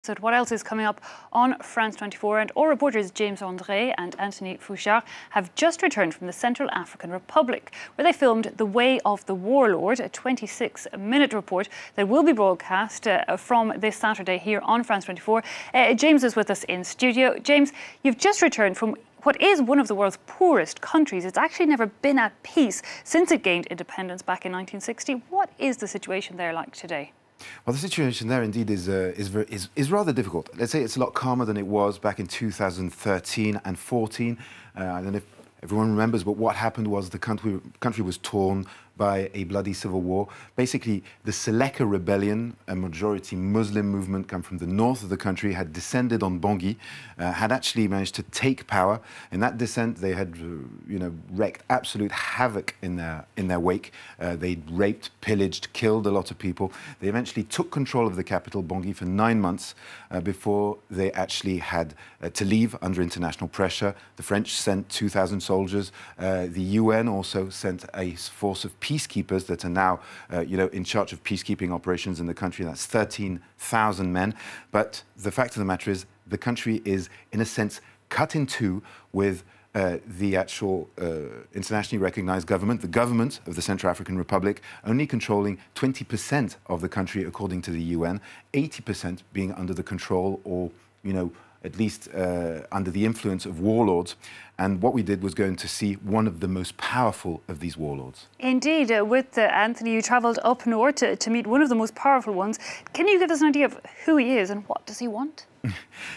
So what else is coming up on France 24? And our reporters James André and Anthony Fouchard have just returned from the Central African Republic, where they filmed The Way of the Warlord, a 26-minute report that will be broadcast from this Saturday here on France 24. James is with us in studio. James, you've just returned from what is one of the world's poorest countries. It's actually never been at peace since it gained independence back in 1960. What is the situation there like today? Well, the situation there indeed is rather difficult. Let's say it's a lot calmer than it was back in 2013 and 14. I don't know if everyone remembers, but what happened was the country was torn by a bloody civil war. Basically, the Seleka rebellion, a majority Muslim movement come from the north of the country, had descended on Bangui, had actually managed to take power. In that descent, they had, wreaked absolute havoc in their wake. They raped, pillaged, killed a lot of people. They eventually took control of the capital, Bangui, for 9 months before they actually had to leave under international pressure. The French sent 2,000 soldiers. The UN also sent a force of peacekeepers that are now, in charge of peacekeeping operations in the country. That's 13,000 men. But the fact of the matter is, the country is, in a sense, cut in two with the actual internationally recognized government, the government of the Central African Republic, only controlling 20% of the country according to the UN, 80% being under the control or, at least under the influence of warlords. And what we did was going to see one of the most powerful of these warlords. Indeed. With Anthony, you travelled up north to meet one of the most powerful ones. Can you give us an idea of who he is and what does he want?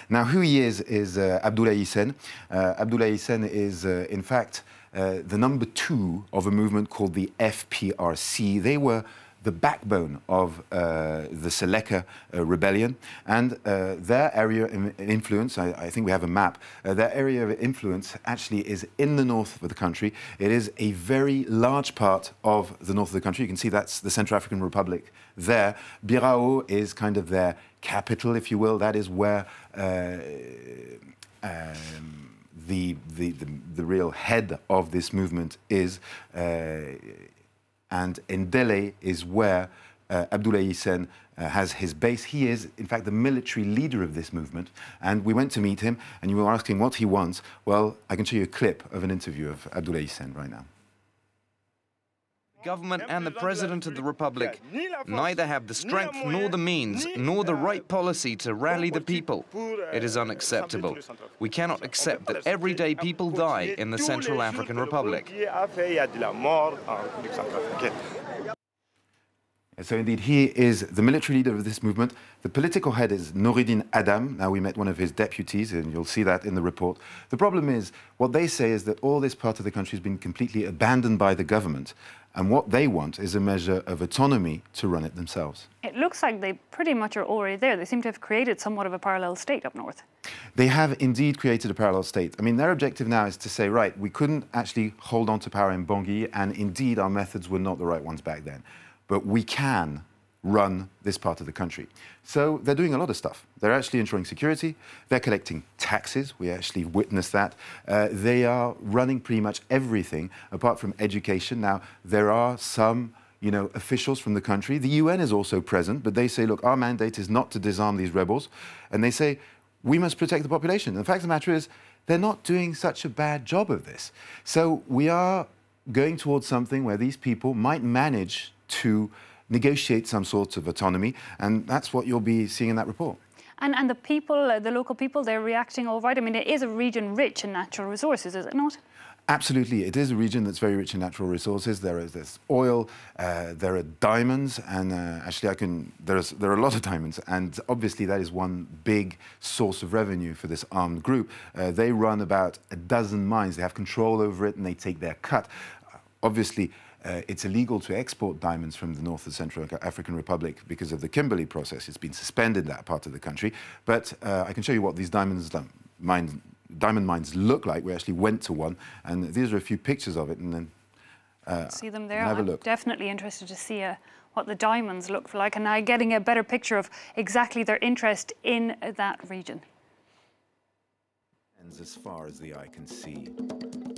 Now, who he is Abdoulaye Hissène. Abdoulaye Hissène is, in fact, the number 2 of a movement called the FPRC. They were the backbone of the Seleka rebellion, and their area of influence, I think we have a map, their area of influence actually is in the north of the country. It is a very large part of the north of the country. You can see that's the Central African Republic there. Birao is kind of their capital, if you will. That is where the real head of this movement is. And Ndele is where Abdoulaye Hissène has his base. He is, in fact, the military leader of this movement. And we went to meet him, and you were asking what he wants. Well, I can show you a clip of an interview of Abdoulaye Hissène right now. Government and the President of the Republic neither have the strength nor the means nor the right policy to rally the people. It is unacceptable. We cannot accept that everyday people die in the Central African Republic. So indeed, he is the military leader of this movement. The political head is Noureddine Adam. Now, we met one of his deputies, and you'll see that in the report. The problem is, what they say is that all this part of the country has been completely abandoned by the government, and what they want is a measure of autonomy to run it themselves. It looks like they pretty much are already there. They seem to have created somewhat of a parallel state up north. They have indeed created a parallel state. I mean, their objective now is to say, right, we couldn't actually hold on to power in Bangui, and indeed our methods were not the right ones back then. But we can run this part of the country. So they're doing a lot of stuff. They're actually ensuring security. They're collecting taxes. We actually witnessed that. They are running pretty much everything apart from education. Now, there are some officials from the country. The UN is also present, but they say, look, our mandate is not to disarm these rebels. And they say, we must protect the population. And the fact of the matter is, they're not doing such a bad job of this. So we are going towards something where these people might manage to negotiate some sort of autonomy, and that's what you'll be seeing in that report. And the people, the local people, they're reacting all right. I mean, it is a region rich in natural resources, is it not? Absolutely, it is a region that's very rich in natural resources. There's oil, there are diamonds, and actually there are a lot of diamonds, and obviously that is one big source of revenue for this armed group. They run about a dozen mines. They have control over it, and they take their cut. Obviously, it's illegal to export diamonds from the north of the Central African Republic because of the Kimberley process. It's been suspended in that part of the country. But I can show you what these diamond mines look like. We actually went to one, and these are a few pictures of it. And then see them there. Have a look. I'm definitely interested to see what the diamonds look like, and now getting a better picture of exactly their interest in that region. As far as the eye can see,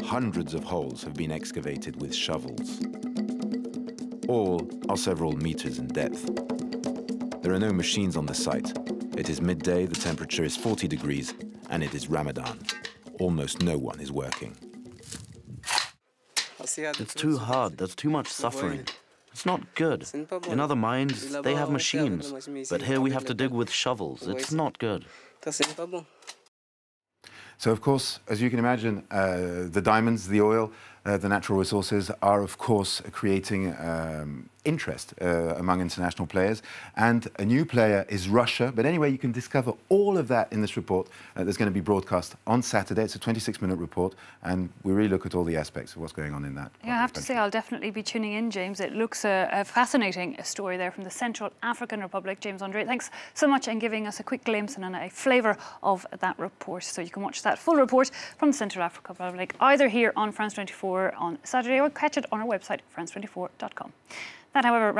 hundreds of holes have been excavated with shovels. All are several meters in depth. There are no machines on the site, It is midday, the temperature is 40 degrees, and it is Ramadan. Almost no one is working. It's too hard, there's too much suffering. It's not good. In other mines, they have machines, but here we have to dig with shovels. It's not good. So, of course, as you can imagine, the diamonds, the oil, the natural resources are, of course, creating interest among international players. And a new player is Russia. But anyway, you can discover all of that in this report that's going to be broadcast on Saturday. It's a 26-minute report, and we really look at all the aspects of what's going on in that. Yeah, I have to say I'll definitely be tuning in, James. It looks a fascinating story there from the Central African Republic. James Andre, thanks so much in giving us a quick glimpse and a flavour of that report. So you can watch that full report from the Central African Republic either here on France 24 on Saturday or catch it on our website, france24.com. That, however,